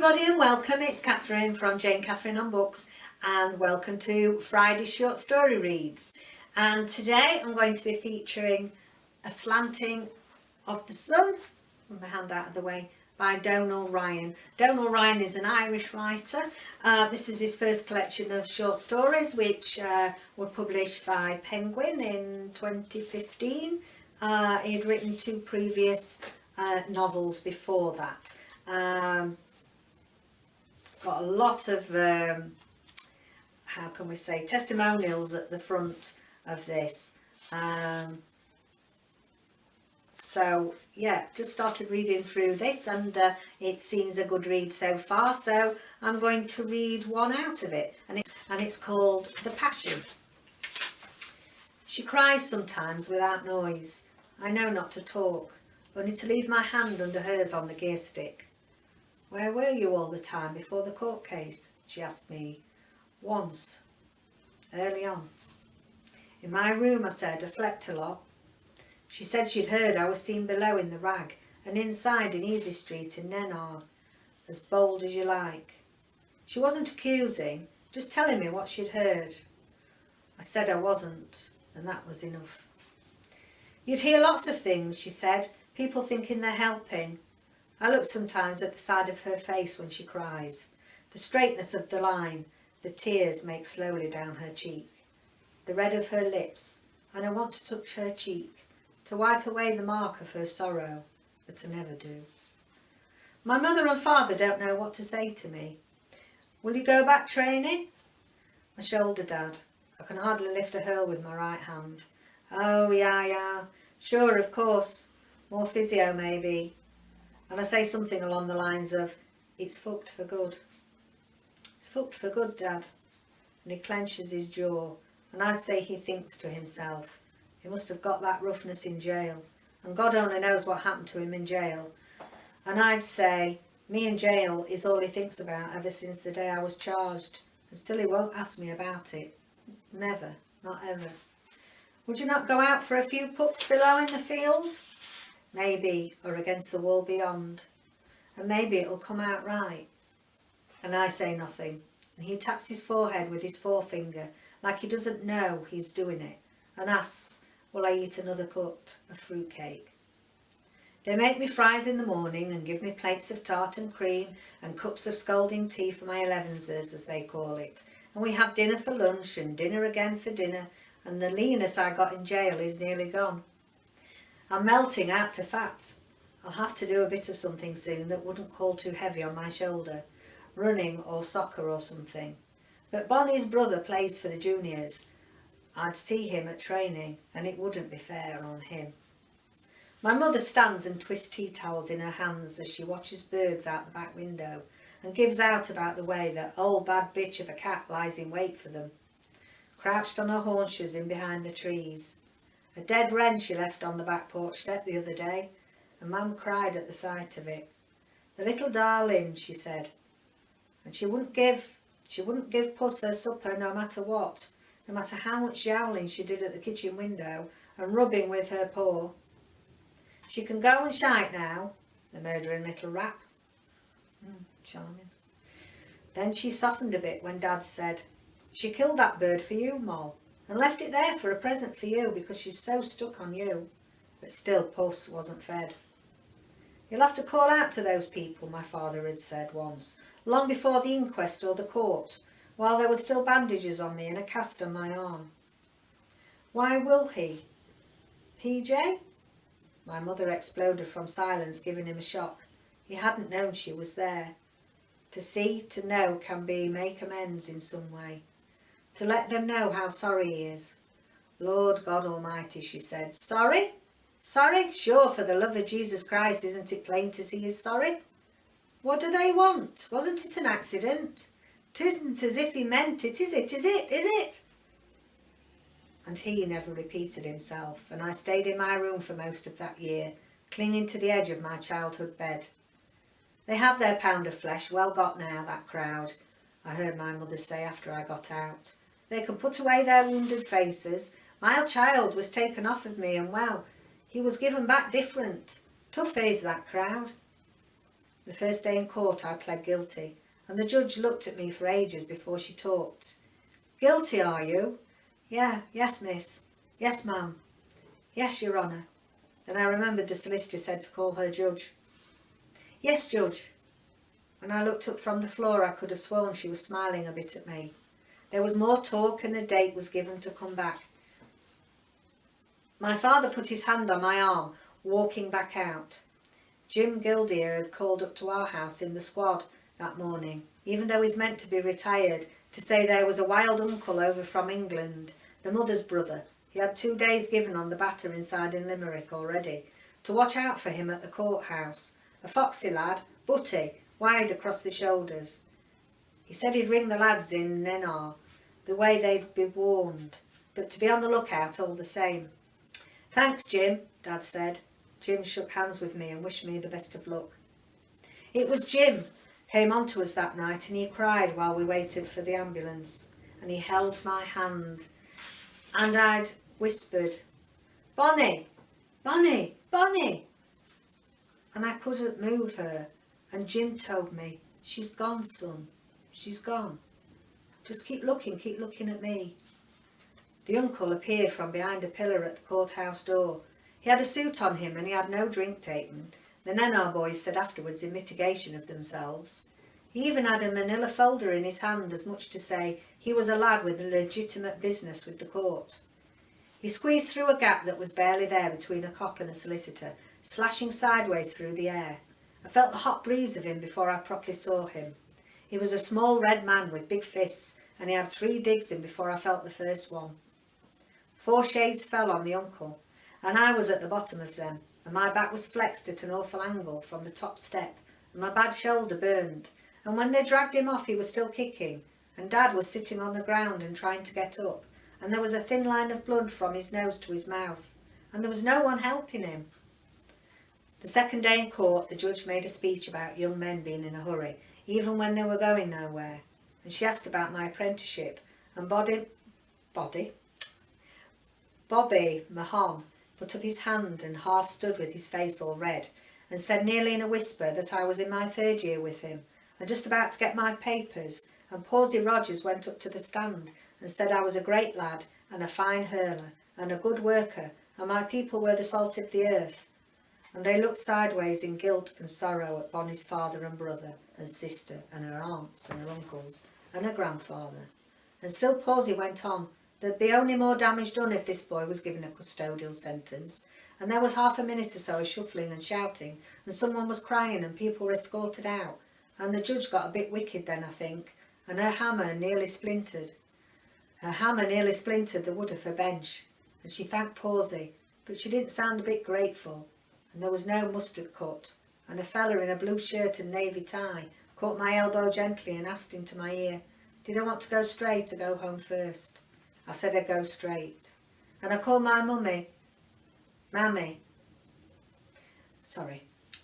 everybody and welcome. It's Catherine from Jayne Catherine on Books and welcome to Friday Short Story Reads. And today I'm going to be featuring A Slanting of the Sun, with my hand out of the way, by Donal Ryan. Donal Ryan is an Irish writer. This is his first collection of short stories which were published by Penguin in 2015. He had written two previous novels before that. Got a lot of how can we say, testimonials at the front of this. So yeah, just started reading through this and it seems a good read so far, so I'm going to read one out of it, and it's called The Passion. She cries sometimes without noise. I know not to talk, only to leave my hand under hers on the gear stick. Where were you all the time before the court case? She asked me. Once. Early on. In my room, I said. I slept a lot. She said she'd heard I was seen below in the rag and inside in Easy Street in Nenagh. As bold as you like. She wasn't accusing, just telling me what she'd heard. I said I wasn't, and that was enough. You'd hear lots of things, she said, people thinking they're helping. I look sometimes at the side of her face when she cries. The straightness of the line, the tears make slowly down her cheek. The red of her lips, and I want to touch her cheek, to wipe away the mark of her sorrow, but I never do. My mother and father don't know what to say to me. Will you go back training? My shoulder, Dad. I can hardly lift a hurl with my right hand. Oh, yeah. Sure, of course. More physio, maybe. And I say something along the lines of, it's fucked for good. It's fucked for good, Dad. And he clenches his jaw, and I'd say he thinks to himself, he must have got that roughness in jail, and God only knows what happened to him in jail. And I'd say, me in jail is all he thinks about ever since the day I was charged, and still he won't ask me about it. Never, not ever. Would you not go out for a few puts below in the field? Maybe, or against the wall beyond. And maybe it'll come out right. And I say nothing, and he taps his forehead with his forefinger, like he doesn't know he's doing it, and asks, will I eat another cut of fruitcake? They make me fries in the morning and give me plates of tart and cream and cups of scalding tea for my elevenses, as they call it. And we have dinner for lunch and dinner again for dinner, and the leanness I got in jail is nearly gone. I'm melting out to fat. I'll have to do a bit of something soon that wouldn't call too heavy on my shoulder. Running or soccer or something. But Bonnie's brother plays for the juniors. I'd see him at training and it wouldn't be fair on him. My mother stands and twists tea towels in her hands as she watches birds out the back window and gives out about the way that old bad bitch of a cat lies in wait for them. Crouched on her haunches in behind the trees. A dead wren she left on the back porch step the other day, and Mum cried at the sight of it. The little darling, she said, and she wouldn't give Puss her supper no matter what, no matter how much yowling she did at the kitchen window and rubbing with her paw. She can go and shite now, the murdering little rap. Charming. Then she softened a bit when Dad said, she killed that bird for you, Moll, and left it there for a present for you because she's so stuck on you. But still Puss wasn't fed. You'll have to call out to those people, my father had said once, long before the inquest or the court, while there were still bandages on me and a cast on my arm. Why will he? PJ? My mother exploded from silence, giving him a shock. He hadn't known she was there. To see, to know can be make amends in some way. To let them know how sorry he is. Lord God Almighty, she said. Sorry? Sorry? Sure, for the love of Jesus Christ, isn't it plain to see he's sorry? What do they want? Wasn't it an accident? 'Tisn't as if he meant it, is it? Is it? And he never repeated himself, and I stayed in my room for most of that year, clinging to the edge of my childhood bed. They have their pound of flesh well got now, that crowd, I heard my mother say after I got out. They can put away their wounded faces. My child was taken off of me and, well, he was given back different. Tough is that crowd. The first day in court I pled guilty, and the judge looked at me for ages before she talked. Guilty, are you? Yes, miss. Yes, ma'am. Yes, your honour. Then I remembered the solicitor said to call her judge. Yes, judge. When I looked up from the floor, I could have sworn she was smiling a bit at me. There was more talk and a date was given to come back. My father put his hand on my arm, walking back out. Jim Gildear had called up to our house in the squad that morning, even though he's meant to be retired, to say there was a wild uncle over from England, the mother's brother. He had 2 days given on the batter inside in Limerick already, to watch out for him at the courthouse. A foxy lad, butty, wide across the shoulders. He said he'd ring the lads in Nenagh, the way they'd be warned, but to be on the lookout all the same. Thanks, Jim, Dad said. Jim shook hands with me and wished me the best of luck. It was Jim came on to us that night, and he cried while we waited for the ambulance, and he held my hand, and I'd whispered, Bonnie, Bonnie, Bonnie, and I couldn't move her, and Jim told me, she's gone, son, she's gone. Just keep looking at me. The uncle appeared from behind a pillar at the courthouse door. He had a suit on him and he had no drink taken, the Nenagh boys said afterwards in mitigation of themselves. He even had a manila folder in his hand, as much to say he was a lad with a legitimate business with the court. He squeezed through a gap that was barely there between a cop and a solicitor, slashing sideways through the air. I felt the hot breeze of him before I properly saw him. He was a small red man with big fists, and he had 3 digs in before I felt the first one. 4 shades fell on the uncle, and I was at the bottom of them, and my back was flexed at an awful angle from the top step, and my bad shoulder burned, and when they dragged him off he was still kicking, and Dad was sitting on the ground and trying to get up, and there was a thin line of blood from his nose to his mouth, and there was no one helping him. The second day in court, the judge made a speech about young men being in a hurry, even when they were going nowhere, and she asked about my apprenticeship, and Bobby Mahon put up his hand and half stood with his face all red, and said nearly in a whisper that I was in my 3rd year with him, and just about to get my papers, and Pawsey Rogers went up to the stand and said I was a great lad, and a fine hurler, and a good worker, and my people were the salt of the earth. And they looked sideways in guilt and sorrow at Bonnie's father and brother and sister and her aunts and her uncles and her grandfather. And still Pawsey went on, there'd be only more damage done if this boy was given a custodial sentence. And there was half a minute or so of shuffling and shouting, and someone was crying and people were escorted out. And the judge got a bit wicked then, I think, and her hammer nearly splintered. The wood of her bench, and she thanked Pawsey, but she didn't sound a bit grateful. And there was no mustard cut, and a fella in a blue shirt and navy tie caught my elbow gently and asked into my ear, did I want to go straight or go home first? I said I'd go straight. And I called my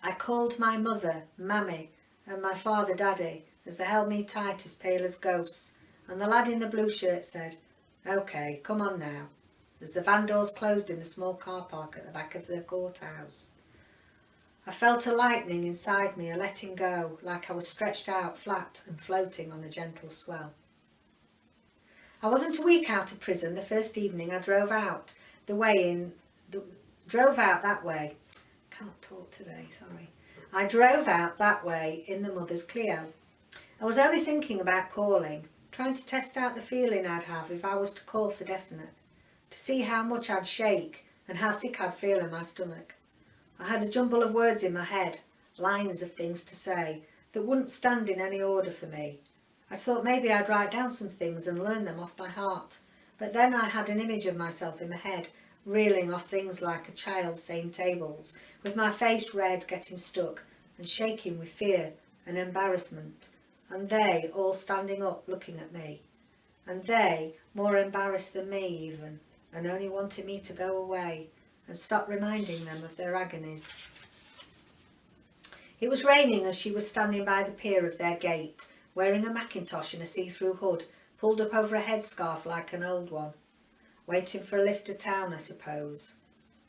I called my mother Mammy and my father Daddy, as they held me tight as pale as ghosts, and the lad in the blue shirt said, OK, come on now, as the van doors closed in the small car park at the back of the courthouse. I felt a lightning inside me, a letting go, like I was stretched out flat and floating on a gentle swell. I wasn't a week out of prison the first evening I drove out that way. Can't talk today, sorry. I drove out that way in the mother's Clio. I was only thinking about calling, trying to test out the feeling I'd have if I was to call for definite, to see how much I'd shake and how sick I'd feel in my stomach. I had a jumble of words in my head, lines of things to say, that wouldn't stand in any order for me. I thought maybe I'd write down some things and learn them off by heart, but then I had an image of myself in my head, reeling off things like a child saying tables, with my face red, getting stuck, and shaking with fear and embarrassment, and they all standing up looking at me, and they more embarrassed than me even, and only wanting me to go away and stop reminding them of their agonies. It was raining as she was standing by the pier of their gate, wearing a mackintosh and a see-through hood, pulled up over a headscarf like an old one. Waiting for a lift to town, I suppose.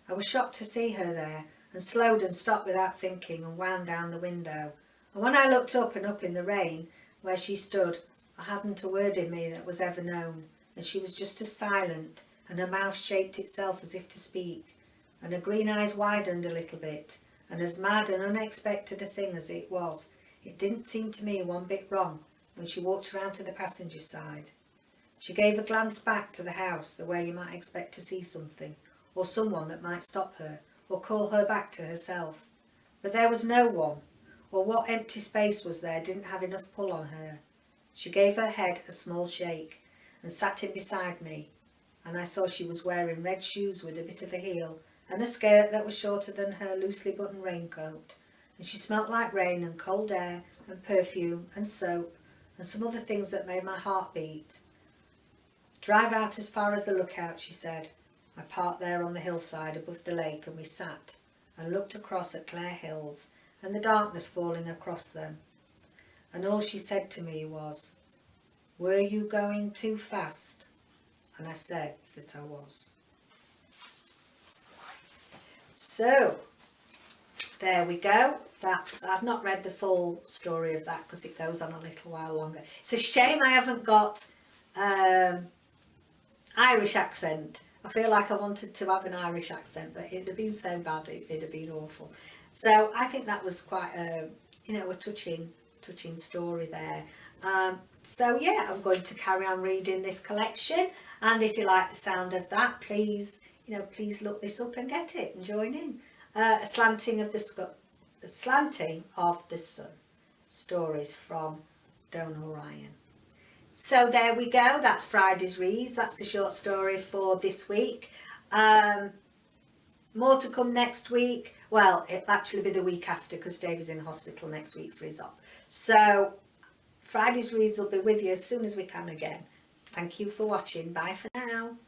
I was shocked to see her there, and slowed and stopped without thinking and wound down the window. And when I looked up and up in the rain, where she stood, I hadn't a word in me that was ever known, and she was just as silent, and her mouth shaped itself as if to speak, and her green eyes widened a little bit, and as mad and unexpected a thing as it was, it didn't seem to me one bit wrong when she walked around to the passenger side. She gave a glance back to the house, the way you might expect to see something, or someone that might stop her, or call her back to herself. But there was no one, or what empty space was there didn't have enough pull on her. She gave her head a small shake, and sat in beside me, and I saw she was wearing red shoes with a bit of a heel, and a skirt that was shorter than her loosely buttoned raincoat, and she smelt like rain and cold air and perfume and soap and some other things that made my heart beat. "Drive out as far as the lookout," she said. I parked there on the hillside above the lake, and we sat and looked across at Clare Hills and the darkness falling across them. And all she said to me was, "Were you going too fast?" And I said that I was. So, there we go. I've not read the full story of that because it goes on a little while longer. It's a shame I haven't got Irish accent. I feel like I wanted to have an Irish accent, but it'd have been so bad, it'd have been awful. So I think that was quite a touching story there. So yeah, I'm going to carry on reading this collection, and if you like the sound of that, please look this up and get it and join in. Slanting of the Sun, stories from Donal Ryan. So there we go, that's Friday's Reads. That's the short story for this week. More to come next week. Well, it'll actually be the week after because Dave is in hospital next week for his op. So Friday's Reads will be with you as soon as we can again. Thank you for watching. Bye for now.